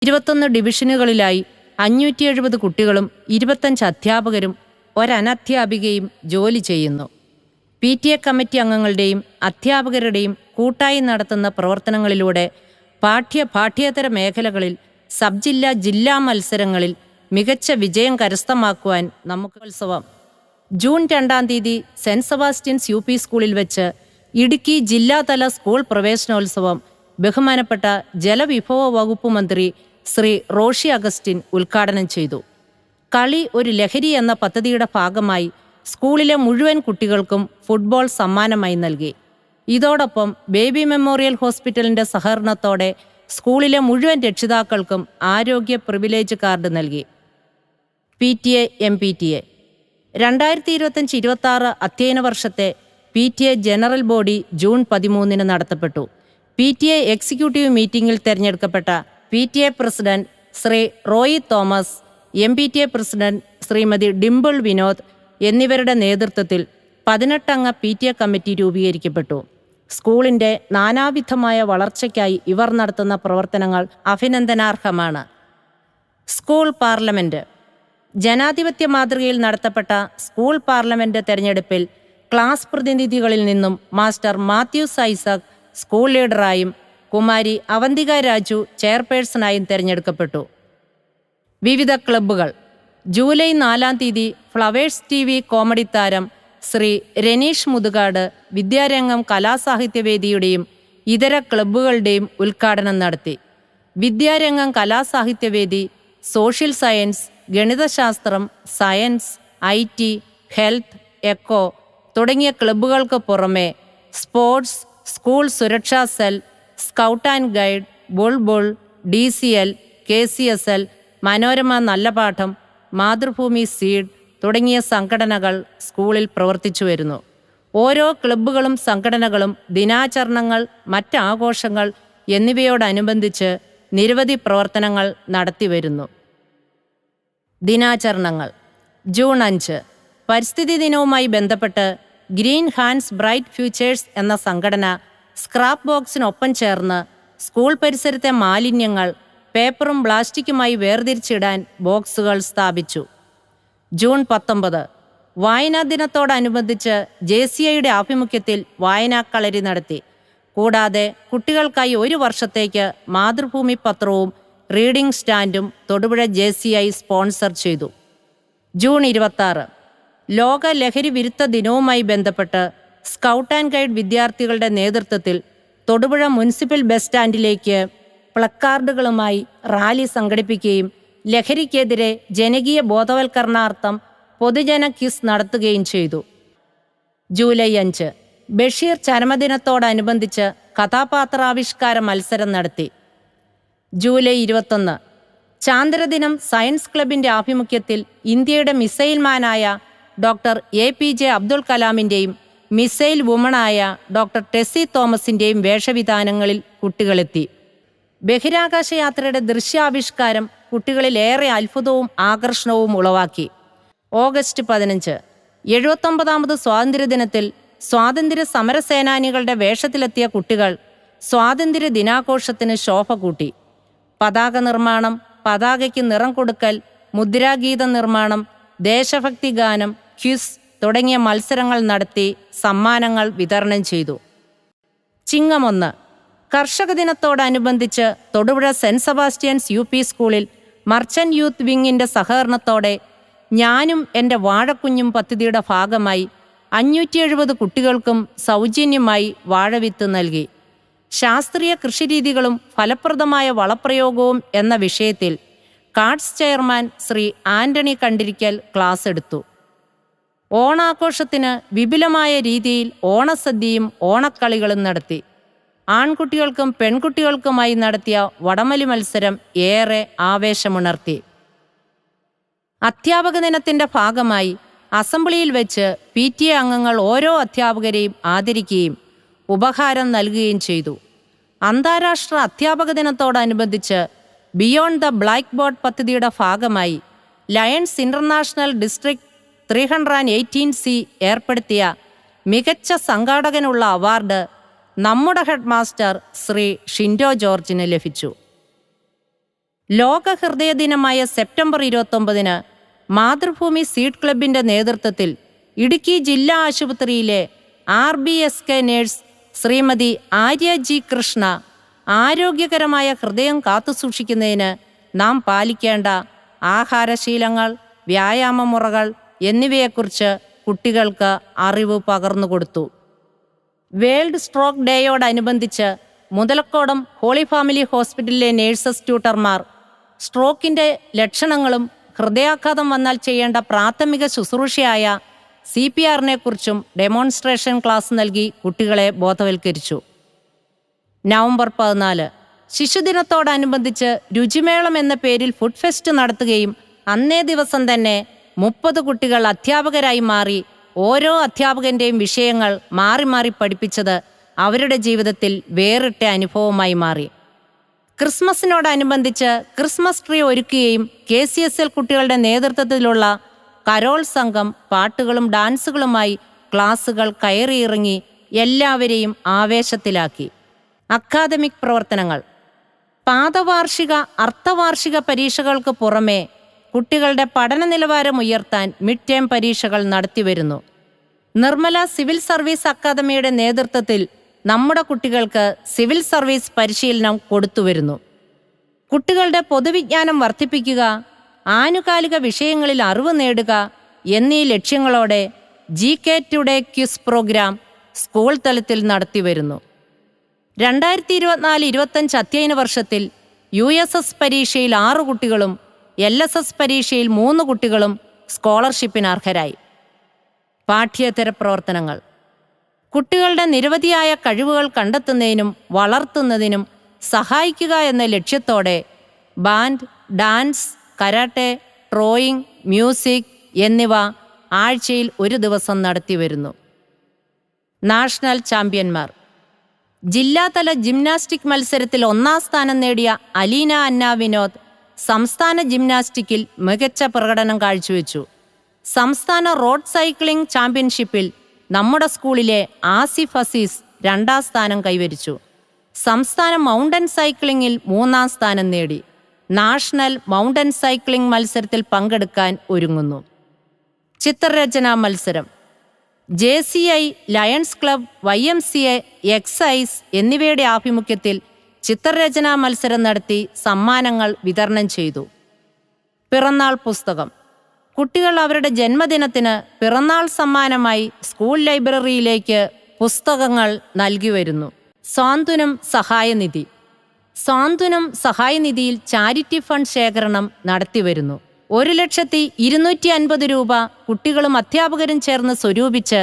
21 ഡിവിഷനുകളിലായി 570 കുട്ടികളും 25 അധ്യാപകരും ഒരനധ്യാപികയും ജോലി ചെയ്യുന്നു. PTA കമ്മിറ്റി അംഗങ്ങളുടെയും അധ്യാപകരുടെയും കൂട്ടായി നടത്തുന്ന പ്രവർത്തനങ്ങളിലൂടെ പാഠ്യേതര മേഖലകളിൽ സബ് ജില്ലാ മത്സരങ്ങളിൽ മികച്ച വിജയം കരസ്ഥമാക്കുവാൻ നമുക്ക് ഉത്സവം. ജൂൺ 2-ാം തീയതി സെന്റ് സെബാസ്റ്റ്യൻസ് UP സ്കൂളിൽ വെച്ച് ഇടുക്കി ജില്ലാതല സ്കൂൾ പ്രവേശനോത്സവം ബഹുമാനപ്പെട്ട ജലവിഭവ വകുപ്പ് മന്ത്രി ശ്രീ റോഷി അഗസ്റ്റിൻ ഉദ്ഘാടനം ചെയ്തു. കളി ഒരു ലഹരി എന്ന പദ്ധതിയുടെ ഭാഗമായി സ്കൂളിലെ മുഴുവൻ കുട്ടികൾക്കും ഫുട്ബോൾ സമ്മാനമായി നൽകി. ഇതോടൊപ്പം ബേബി മെമ്മോറിയൽ ഹോസ്പിറ്റലിന്റെ സഹകരണത്തോടെ സ്കൂളിലെ മുഴുവൻ രക്ഷിതാക്കൾക്കും ആരോഗ്യ പ്രിവിലേജ് കാർഡ് നൽകി. PTA MPTA 2025-26 അധ്യയന വർഷത്തെ PTA general body June 13 നടത്തപ്പെട്ടു. PTA executive മീറ്റിംഗിൽ തെരഞ്ഞെടുക്കപ്പെട്ട PTA president Shri Roy Thomas, MPTA president Shrimati Dimple Vinod എന്നിവരുടെ നേതൃത്വത്തിൽ 18 അംഗ PTA കമ്മിറ്റി രൂപീകരിക്കപ്പെട്ടു. സ്കൂളിൻ്റെ നാനാവിധമായ വളർച്ചയ്ക്കായി ഇവർ നടത്തുന്ന പ്രവർത്തനങ്ങൾ അഭിനന്ദനാർഹമാണ്. School parliament. ജനാധിപത്യ മാതൃകയിൽ നടത്തപ്പെട്ട സ്കൂൾ പാർലമെന്റ് തെരഞ്ഞെടുപ്പിൽ ക്ലാസ് പ്രതിനിധികളിൽ നിന്നും മാസ്റ്റർ മാത്യൂസ് ഐസക് സ്കൂൾ ലീഡറായും കുമാരി അവന്തിക രാജു ചെയർപേഴ്സണായും തെരഞ്ഞെടുക്കപ്പെട്ടു. വിവിധ ക്ലബ്ബുകൾ. ജൂലൈ 4-ാം തീയതി ഫ്ലവേഴ്സ് TV കോമഡി താരം ശ്രീ രനീഷ് മുതുകാട് വിദ്യാരംഗം കലാസാഹിത്യവേദിയുടെയും ഇതര ക്ലബ്ബുകളുടെയും ഉദ്ഘാടനം നടത്തി. വിദ്യാരംഗം കലാസാഹിത്യവേദി സോഷ്യൽ സയൻസ്, ഗണിതശാസ്ത്രം, സയൻസ്, IT, ഹെൽത്ത്, എക്കോ തുടങ്ങിയ ക്ലബ്ബുകൾക്ക് പുറമെ സ്പോർട്സ്, സ്കൂൾ സുരക്ഷാ cell, scout and guide, Bulbul, DCL, KCSL, Manorama നല്ല പാഠം, മാതൃഭൂമി സീഡ് തുടങ്ങിയ സംഘടനകൾ സ്കൂളിൽ പ്രവർത്തിച്ചു വരുന്നു. ഓരോ ക്ലബ്ബുകളും സംഘടനകളും ദിനാചരണങ്ങൾ, മറ്റാഘോഷങ്ങൾ എന്നിവയോടനുബന്ധിച്ച് നിരവധി പ്രവർത്തനങ്ങൾ നടത്തിവരുന്നു. ദിനാചരണങ്ങൾ. ജൂൺ 5 പരിസ്ഥിതി ദിനവുമായി ബന്ധപ്പെട്ട് ഗ്രീൻ ഹാൻഡ്സ് ബ്രൈറ്റ് ഫ്യൂച്ചേഴ്സ് എന്ന സംഘടന സ്ക്രാപ്പ് ബോക്സിനൊപ്പം ചേർന്ന് സ്കൂൾ പരിസരത്തെ മാലിന്യങ്ങൾ പേപ്പറും പ്ലാസ്റ്റിക്കുമായി വേർതിരിച്ചിടാൻ ബോക്സുകൾ സ്ഥാപിച്ചു. ജൂൺ 19 വായനാ ദിനത്തോടനുബന്ധിച്ച് JCIയുടെ ആഭിമുഖ്യത്തിൽ വായനാക്കളരി നടത്തി. കൂടാതെ കുട്ടികൾക്കായി 1 വർഷത്തേക്ക് മാതൃഭൂമി പത്രവും റീഡിംഗ് സ്റ്റാൻഡും തൊടുപുഴ JCI സ്പോൺസർ ചെയ്തു. ജൂൺ 26 ലോക ലഹരി വിരുദ്ധ ദിനവുമായി ബന്ധപ്പെട്ട് സ്കൗട്ട് ആൻഡ് ഗൈഡ് വിദ്യാർത്ഥികളുടെ നേതൃത്വത്തിൽ തൊടുപുഴ മുനിസിപ്പൽ ബസ് സ്റ്റാൻഡിലേക്ക് പ്ലക്കാർഡുകളുമായി റാലി സംഘടിപ്പിക്കുകയും ലഹരിക്കെതിരെ ജനകീയ ബോധവൽക്കരണാർത്ഥം പൊതുജന ക്വിസ് നടത്തുകയും ചെയ്തു. ജൂലൈ 5 ബഷീർ ചരമദിനത്തോടനുബന്ധിച്ച് കഥാപാത്രാവിഷ്കാര മത്സരം നടത്തി. ജൂലൈ 21 ചാന്ദ്രദിനം സയൻസ് ക്ലബിൻ്റെ ആഭിമുഖ്യത്തിൽ ഇന്ത്യയുടെ മിസൈൽ മാനായ ഡോക്ടർ APJ അബ്ദുൽ കലാമിൻ്റെയും മിസൈൽ വുമണായ ഡോക്ടർ ടെസ്സി തോമസിൻ്റെയും വേഷവിധാനങ്ങളിൽ കുട്ടികളെത്തി. ബഹിരാകാശ യാത്രയുടെ ദൃശ്യാവിഷ്കാരം കുട്ടികളിൽ ഏറെ അത്ഭുതവും ആകർഷണവും ഉളവാക്കി. ഓഗസ്റ്റ് 15 79ാമത് സ്വാതന്ത്ര്യദിനത്തിൽ സ്വാതന്ത്ര്യ സമരസേനാനികളുടെ വേഷത്തിലെത്തിയ കുട്ടികൾ സ്വാതന്ത്ര്യ ദിനാഘോഷത്തിന് ശോഭ കൂട്ടി. പതാക നിർമ്മാണം, പതാകയ്ക്ക് നിറം കൊടുക്കൽ, മുദ്രാഗീത നിർമ്മാണം, ദേശഭക്തി ഗാനം, ക്വിസ് തുടങ്ങിയ മത്സരങ്ങൾ നടത്തി സമ്മാനങ്ങൾ വിതരണം ചെയ്തു. ചിങ്ങം 1 കർഷക ദിനത്തോടനുബന്ധിച്ച് തൊടുപുഴ സെന്റ് സെബാസ്റ്റ്യൻസ് UP സ്കൂളിൽ മർച്ചന്റ് യൂത്ത് വിങ്ങിൻ്റെ സഹകരണത്തോടെ ഞാനും എൻ്റെ വാഴക്കുഞ്ഞും പദ്ധതിയുടെ ഭാഗമായി 570 കുട്ടികൾക്കും സൗജന്യമായി വാഴവിത്ത് നൽകി. ശാസ്ത്രീയ കൃഷിരീതികളും ഫലപ്രദമായ വളപ്രയോഗവും എന്ന വിഷയത്തിൽ CARDS chairman Shri Antony Kandirikkal class എടുത്തു. ഓണാഘോഷത്തിന് വിപുലമായ രീതിയിൽ ഓണസദ്യയും ഓണക്കളികളും നടത്തി. ആൺകുട്ടികൾക്കും പെൺകുട്ടികൾക്കുമായി നടത്തിയ വടംവലി മത്സരം ഏറെ ആവേശമുണർത്തി. അധ്യാപക ദിനത്തിൻ്റെ ഭാഗമായി അസംബ്ലിയിൽ വെച്ച് PTA അംഗങ്ങൾ ഓരോ അധ്യാപകരെയും ആദരിക്കുകയും ഉപഹാരം നൽകുകയും ചെയ്തു. അന്താരാഷ്ട്ര അധ്യാപക ദിനത്തോടനുബന്ധിച്ച് ബിയോണ്ട് ദ ബ്ലാക്ക് ബോർഡ് പദ്ധതിയുടെ ഭാഗമായി ലയൺസ് ഇന്റർനാഷണൽ ഡിസ്ട്രിക്ട് 318C ഏർപ്പെടുത്തിയ മികച്ച സംഘാടകനുള്ള അവാർഡ് നമ്മുടെ ഹെഡ് മാസ്റ്റർ ശ്രീ ഷിൻഡോ ജോർജിന് ലഭിച്ചു. ലോക ഹൃദയ ദിനമായ സെപ്റ്റംബർ 29-ന് മാതൃഭൂമി സീഡ് ക്ലബിൻ്റെ നേതൃത്വത്തിൽ ഇടുക്കി ജില്ലാ ആശുപത്രിയിലെ RBSK nurse Shrimati Arya G Krishna ആരോഗ്യകരമായ ഹൃദയം കാത്തുസൂക്ഷിക്കുന്നതിന് നാം പാലിക്കേണ്ട ആഹാരശീലങ്ങൾ, വ്യായാമമുറകൾ എന്നിവയെക്കുറിച്ച് കുട്ടികൾക്ക് അറിവ് പകർന്നുകൊടുത്തു. വേൾഡ് സ്ട്രോക്ക് ഡേയോടനുബന്ധിച്ച് മുതലക്കോടം ഹോളി ഫാമിലി ഹോസ്പിറ്റലിലെ നേഴ്സസ് ട്യൂട്ടർമാർ സ്ട്രോക്കിൻ്റെ ലക്ഷണങ്ങളും ഹൃദയാഘാതം വന്നാൽ ചെയ്യേണ്ട പ്രാഥമിക ശുശ്രൂഷയായ CPR-നെ കുറിച്ചും ഡെമോൺസ്ട്രേഷൻ ക്ലാസ് നൽകി കുട്ടികളെ ബോധവൽക്കരിച്ചു. നവംബർ 14 ശിശുദിനത്തോടനുബന്ധിച്ച് രുചിമേളം എന്ന പേരിൽ ഫുഡ് ഫെസ്റ്റ് നടത്തുകയും അന്നേ ദിവസം തന്നെ 30 കുട്ടികൾ അധ്യാപകരായി മാറി ഓരോ അധ്യാപകൻ്റെയും വിഷയങ്ങൾ മാറി മാറി പഠിപ്പിച്ചത് അവരുടെ ജീവിതത്തിൽ വേറിട്ട അനുഭവമായി മാറി. ക്രിസ്മസിനോടനുബന്ധിച്ച് ക്രിസ്മസ് ട്രീ ഒരുക്കുകയും KCSL കുട്ടികളുടെ നേതൃത്വത്തിലുള്ള കരോൾ സംഘം പാട്ടുകളും ഡാൻസുകളുമായി ക്ലാസുകൾ കയറിയിറങ്ങി എല്ലാവരെയും ആവേശത്തിലാക്കി. അക്കാദമിക് പ്രവർത്തനങ്ങൾ. പാദവാർഷിക, അർദ്ധവാർഷിക പരീക്ഷകൾക്ക് പുറമെ കുട്ടികളുടെ പഠന നിലവാരം ഉയർത്താൻ മിഡ് ടേം പരീക്ഷകൾ നടത്തിവരുന്നു. നിർമ്മല സിവിൽ സർവീസ് അക്കാദമിയുടെ നേതൃത്വത്തിൽ നമ്മുടെ കുട്ടികൾക്ക് സിവിൽ സർവീസ് പരിശീലനം കൊടുത്തുവരുന്നു. കുട്ടികളുടെ പൊതുവിജ്ഞാനം വർദ്ധിപ്പിക്കുക, ആനുകാലിക വിഷയങ്ങളിൽ അറിവ് നേടുക എന്നീ ലക്ഷ്യങ്ങളോടെ GK today quiz program school തലത്തിൽ നടത്തിവരുന്നു. 2024-25 അധ്യയന വർഷത്തിൽ USS പരീക്ഷയിൽ 6 കുട്ടികളും LSS പരീക്ഷയിൽ 3 കുട്ടികളും സ്കോളർഷിപ്പിന് അർഹരായി. പാഠ്യേതര പ്രവർത്തനങ്ങൾ. കുട്ടികളുടെ നിരവധിയായ കഴിവുകൾ കണ്ടെത്തുന്നതിനും വളർത്തുന്നതിനും സഹായിക്കുക എന്ന ലക്ഷ്യത്തോടെ band, dance, karate, drawing, music എന്നിവ ആഴ്ചയിൽ 1 ദിവസം നടത്തിവരുന്നു. നാഷണൽ ചാമ്പ്യന്മാർ. ജില്ലാതല ജിംനാസ്റ്റിക് മത്സരത്തിൽ 1ാം സ്ഥാനം നേടിയ അലീന അന്ന വിനോദ് സംസ്ഥാന ജിംനാസ്റ്റിക്കിൽ മികച്ച പ്രകടനം കാഴ്ചവെച്ചു. സംസ്ഥാന റോഡ് സൈക്ലിംഗ് ചാമ്പ്യൻഷിപ്പിൽ നമ്മുടെ സ്കൂളിലെ ആസിഫ് അസീസ് 2ാം സ്ഥാനം കൈവരിച്ചു. സംസ്ഥാന മൗണ്ടൻ സൈക്ലിങ്ങിൽ 3ാം സ്ഥാനം നേടി. നാഷണൽ മൗണ്ടൻ സൈക്ലിംഗ് മത്സരത്തിൽ പങ്കെടുക്കാൻ ഒരുങ്ങുന്നു. ചിത്രരചനാ മത്സരം. JCI, lions club, YMCA, excise എന്നിവയുടെ ആഭിമുഖ്യത്തിൽ ചിത്രരചനാ മത്സരം നടത്തി സമ്മാനങ്ങൾ വിതരണം ചെയ്തു. പിറന്നാൾ പുസ്തകം. കുട്ടികൾ അവരുടെ ജന്മദിനത്തിന് പിറന്നാൾ സമ്മാനമായി സ്കൂൾ ലൈബ്രറിയിലേക്ക് പുസ്തകങ്ങൾ നൽകി വരുന്നു. സാന്ത്വനം സഹായനിധി. സാന്ത്വനം സഹായനിധിയിൽ ചാരിറ്റി ഫണ്ട് ശേഖരണം നടത്തിവരുന്നു. 1,250,000 രൂപ കുട്ടികളും അധ്യാപകരും ചേർന്ന് സ്വരൂപിച്ച്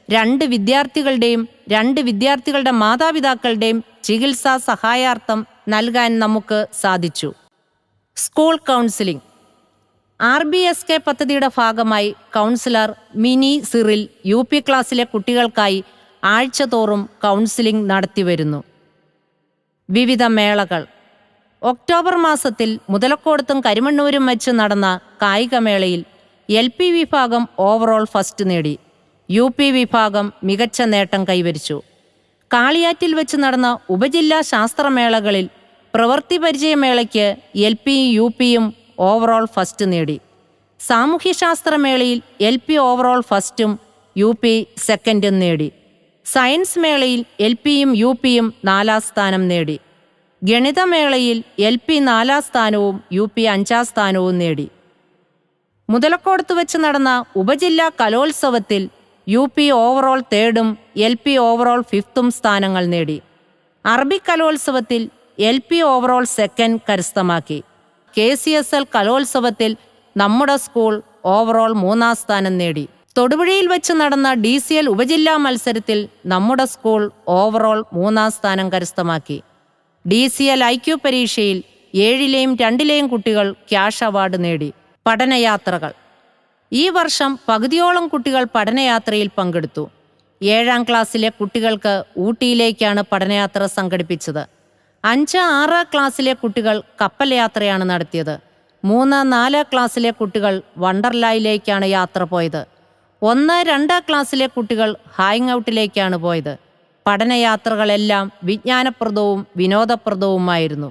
2 വിദ്യാർത്ഥികളുടെയും 2 വിദ്യാർത്ഥികളുടെ മാതാപിതാക്കളുടെയും ചികിത്സാ സഹായാർത്ഥം നൽകാൻ നമുക്ക് സാധിച്ചു. School counselling. RBSK പദ്ധതിയുടെ ഭാഗമായി കൗൺസിലർ മിനി സിറിൽ UP ക്ലാസ്സിലെ കുട്ടികൾക്കായി ആഴ്ചതോറും കൗൺസിലിംഗ് നടത്തിവരുന്നു. വിവിധ മേളകൾ. ഒക്ടോബർ മാസത്തിൽ മുതലക്കോടത്തും കരിമണ്ണൂരും വെച്ച് നടന്ന കായികമേളയിൽ LP വിഭാഗം ഓവറോൾ ഫസ്റ്റ് നേടി. UP വിഭാഗം മികച്ച നേട്ടം കൈവരിച്ചു. കാളിയാറ്റിൽ വെച്ച് നടന്ന ഉപജില്ലാ ശാസ്ത്രമേളകളിൽ പ്രവൃത്തി പരിചയമേളയ്ക്ക് LPയും UPയും ഓവറോൾ ഫസ്റ്റ് നേടി. സാമൂഹ്യശാസ്ത്രമേളയിൽ LP ഓവറോൾ ഫസ്റ്റും UP സെക്കൻഡും നേടി. സയൻസ് മേളയിൽ LPയും UPയും 4ാം സ്ഥാനം നേടി. ഗണിതമേളയിൽ LP 4ാം സ്ഥാനവും UP 5ാം സ്ഥാനവും നേടി. മുതലക്കോടത്ത് വെച്ച് നടന്ന ഉപജില്ലാ കലോത്സവത്തിൽ UP ഓവറോൾ 3ും LP ഓവറോൾ 5ും സ്ഥാനങ്ങൾ നേടി. അറബിക് കലോത്സവത്തിൽ LP ഓവറോൾ 2nd കരസ്ഥമാക്കി. KCSL കലോത്സവത്തിൽ നമ്മുടെ സ്കൂൾ ഓവറോൾ 3ാം സ്ഥാനം നേടി. തൊടുപുഴയിൽ വെച്ച് നടന്ന DCL ഉപജില്ലാ മത്സരത്തിൽ നമ്മുടെ സ്കൂൾ ഓവറോൾ 3ാം സ്ഥാനം കരസ്ഥമാക്കി. DCL IQ പരീക്ഷയിൽ 7ലെയും 2ലെയും കുട്ടികൾ ക്യാഷ് അവാർഡ് നേടി. പഠനയാത്രകൾ. ഈ വർഷം പകുതിയോളം കുട്ടികൾ പഠനയാത്രയിൽ പങ്കെടുത്തു. 7ാം ക്ലാസ്സിലെ കുട്ടികൾക്ക് ഊട്ടിയിലേക്കാണ് പഠനയാത്ര സംഘടിപ്പിച്ചത്. 5, 6 ക്ലാസ്സിലെ കുട്ടികൾ കപ്പൽ യാത്രയാണ് നടത്തിയത്. 3, 4 ക്ലാസ്സിലെ കുട്ടികൾ വണ്ടർലായിലേക്കാണ് യാത്ര പോയത്. 1, 2 ക്ലാസ്സിലെ കുട്ടികൾ ഹാങ് ഔട്ടിലേക്കാണ് പോയത്. പഠനയാത്രകളെല്ലാം വിജ്ഞാനപ്രദവും വിനോദപ്രദവുമായിരുന്നു.